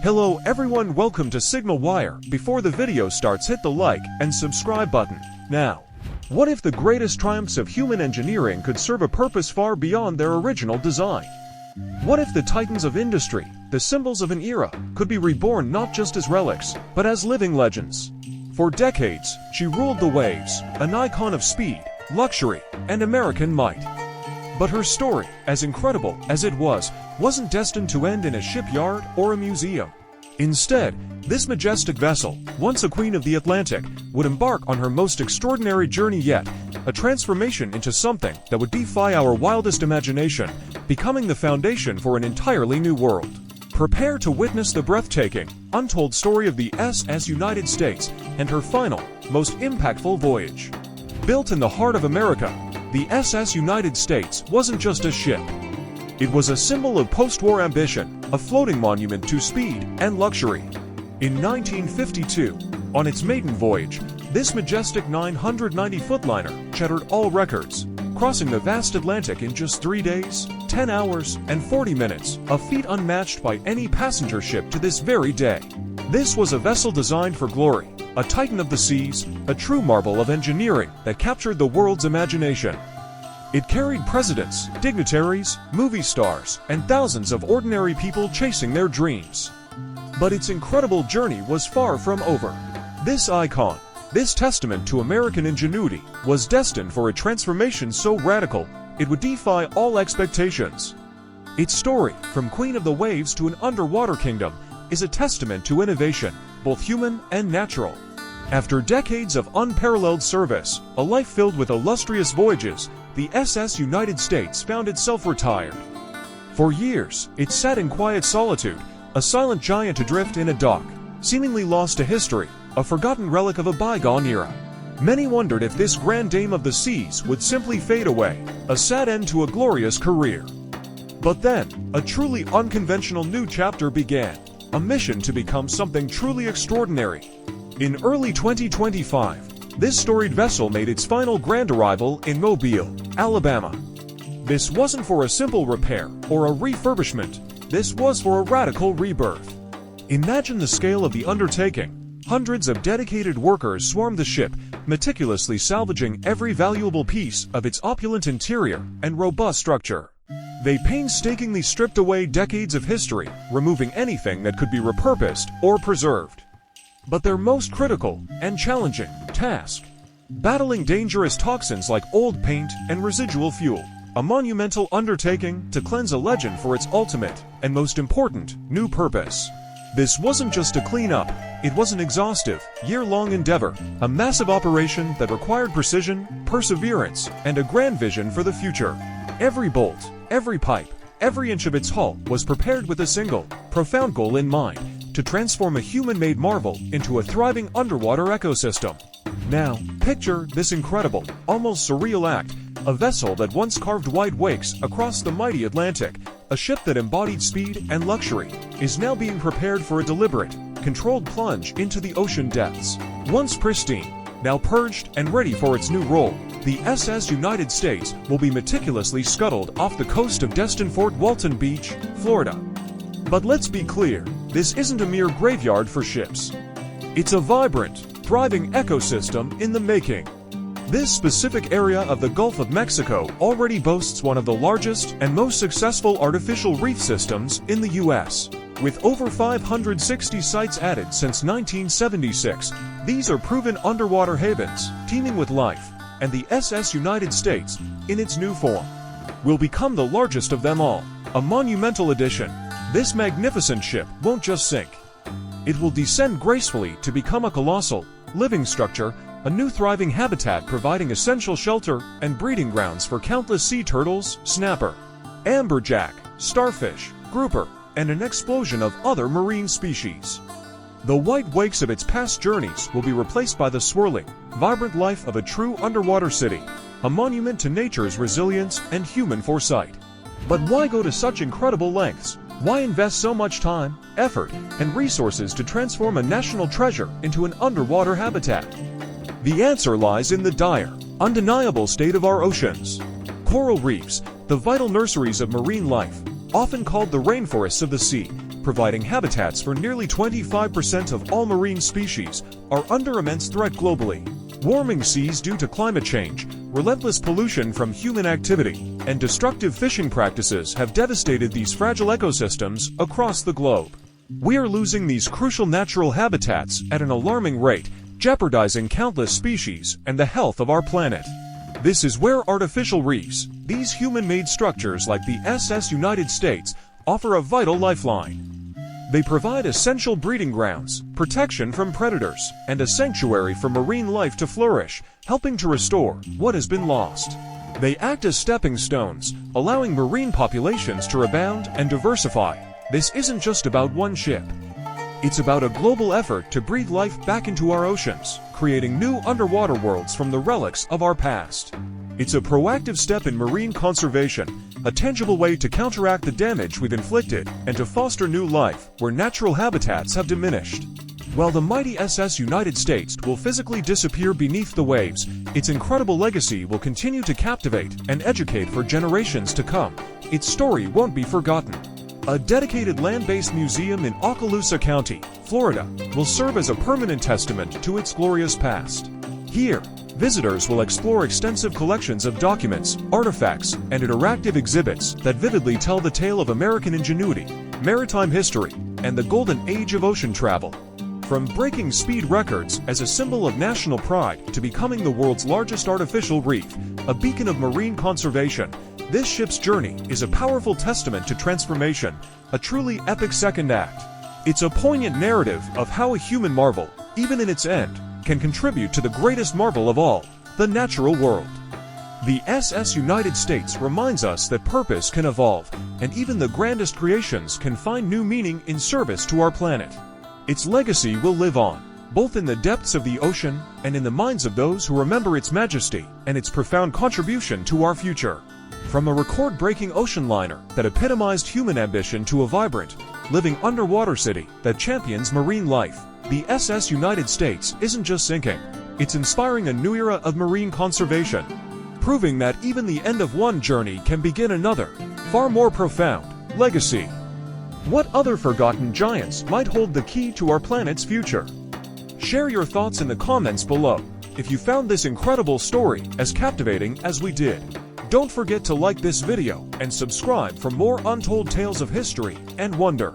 Hello everyone, welcome to SignalWire. Before the video starts, hit the like and subscribe button. Now, what if the greatest triumphs of human engineering could serve a purpose far beyond their original design? What if the titans of industry, the symbols of an era, could be reborn not just as relics, but as living legends? For decades, she ruled the waves, an icon of speed, luxury, and American might. But her story, as incredible as it wasn't destined to end in a shipyard or a museum. Instead, this majestic vessel, once a queen of the Atlantic, would embark on her most extraordinary journey yet, a transformation into something that would defy our wildest imagination, becoming the foundation for an entirely new world. Prepare to witness the breathtaking, untold story of the SS United States and her final, most impactful voyage. Built in the heart of America, the SS United States wasn't just a ship. It was a symbol of post-war ambition, a floating monument to speed and luxury. In 1952, on its maiden voyage, this majestic 990-foot liner shattered all records, crossing the vast Atlantic in just 3 days, 10 hours, and 40 minutes, a feat unmatched by any passenger ship to this very day. This was a vessel designed for glory, a titan of the seas, a true marvel of engineering that captured the world's imagination. It carried presidents, dignitaries, movie stars, and thousands of ordinary people chasing their dreams. But its incredible journey was far from over. This icon, this testament to American ingenuity, was destined for a transformation so radical, it would defy all expectations. Its story, from queen of the waves to an underwater kingdom, is a testament to innovation, both human and natural. After decades of unparalleled service, a life filled with illustrious voyages, the SS United States found itself retired. For years, it sat in quiet solitude, a silent giant adrift in a dock, seemingly lost to history, a forgotten relic of a bygone era. Many wondered if this grand dame of the seas would simply fade away, a sad end to a glorious career. But then, a truly unconventional new chapter began, a mission to become something truly extraordinary. In early 2025, this storied vessel made its final grand arrival in Mobile, Alabama. This wasn't for a simple repair or a refurbishment, this was for a radical rebirth. Imagine the scale of the undertaking. Hundreds of dedicated workers swarmed the ship, meticulously salvaging every valuable piece of its opulent interior and robust structure. They painstakingly stripped away decades of history, removing anything that could be repurposed or preserved. But their most critical and challenging task: battling dangerous toxins like old paint and residual fuel, a monumental undertaking to cleanse a legend for its ultimate and most important new purpose. This wasn't just a cleanup, it was an exhaustive, year-long endeavor, a massive operation that required precision, perseverance, and a grand vision for the future. Every bolt, every pipe, every inch of its hull was prepared with a single, profound goal in mind: to transform a human-made marvel into a thriving underwater ecosystem. Now, picture this incredible, almost surreal act: a vessel that once carved wide wakes across the mighty Atlantic, a ship that embodied speed and luxury, is now being prepared for a deliberate, controlled plunge into the ocean depths. Once pristine, now purged and ready for its new role, the SS United States will be meticulously scuttled off the coast of destined Fort Walton Beach, Florida. But let's be clear, this isn't a mere graveyard for ships. It's a vibrant, thriving ecosystem in the making. This specific area of the Gulf of Mexico already boasts one of the largest and most successful artificial reef systems in the U.S. With over 560 sites added since 1976, these are proven underwater havens, teeming with life, and the SS United States, in its new form, will become the largest of them all, a monumental addition. This magnificent ship won't just sink. It will descend gracefully to become a colossal, living structure, a new thriving habitat providing essential shelter and breeding grounds for countless sea turtles, snapper, amberjack, starfish, grouper, and an explosion of other marine species. The white wakes of its past journeys will be replaced by the swirling, vibrant life of a true underwater city, a monument to nature's resilience and human foresight. But why go to such incredible lengths? Why invest so much time, effort, and resources to transform a national treasure into an underwater habitat? The answer lies in the dire, undeniable state of our oceans. Coral reefs, the vital nurseries of marine life, often called the rainforests of the sea, providing habitats for nearly 25% of all marine species, are under immense threat globally. Warming seas due to climate change, relentless pollution from human activity, and destructive fishing practices have devastated these fragile ecosystems across the globe. We are losing these crucial natural habitats at an alarming rate, jeopardizing countless species and the health of our planet. This is where artificial reefs, these human-made structures like the SS United States, offer a vital lifeline. They provide essential breeding grounds, protection from predators, and a sanctuary for marine life to flourish, helping to restore what has been lost. They act as stepping stones, allowing marine populations to rebound and diversify. This isn't just about one ship. It's about a global effort to breathe life back into our oceans, creating new underwater worlds from the relics of our past. It's a proactive step in marine conservation, a tangible way to counteract the damage we've inflicted and to foster new life where natural habitats have diminished. While the mighty SS United States will physically disappear beneath the waves, its incredible legacy will continue to captivate and educate for generations to come. Its story won't be forgotten. A dedicated land-based museum in Okaloosa County, Florida, will serve as a permanent testament to its glorious past. Here, visitors will explore extensive collections of documents, artifacts, and interactive exhibits that vividly tell the tale of American ingenuity, maritime history, and the golden age of ocean travel. From breaking speed records as a symbol of national pride to becoming the world's largest artificial reef, a beacon of marine conservation, this ship's journey is a powerful testament to transformation, a truly epic second act. It's a poignant narrative of how a human marvel, even in its end, can contribute to the greatest marvel of all, the natural world. The SS United States reminds us that purpose can evolve, and even the grandest creations can find new meaning in service to our planet. Its legacy will live on, both in the depths of the ocean and in the minds of those who remember its majesty and its profound contribution to our future. From a record-breaking ocean liner that epitomized human ambition to a vibrant, living underwater city that champions marine life, the SS United States isn't just sinking, it's inspiring a new era of marine conservation, proving that even the end of one journey can begin another, far more profound, legacy. What other forgotten giants might hold the key to our planet's future? Share your thoughts in the comments below if you found this incredible story as captivating as we did. Don't forget to like this video and subscribe for more untold tales of history and wonder.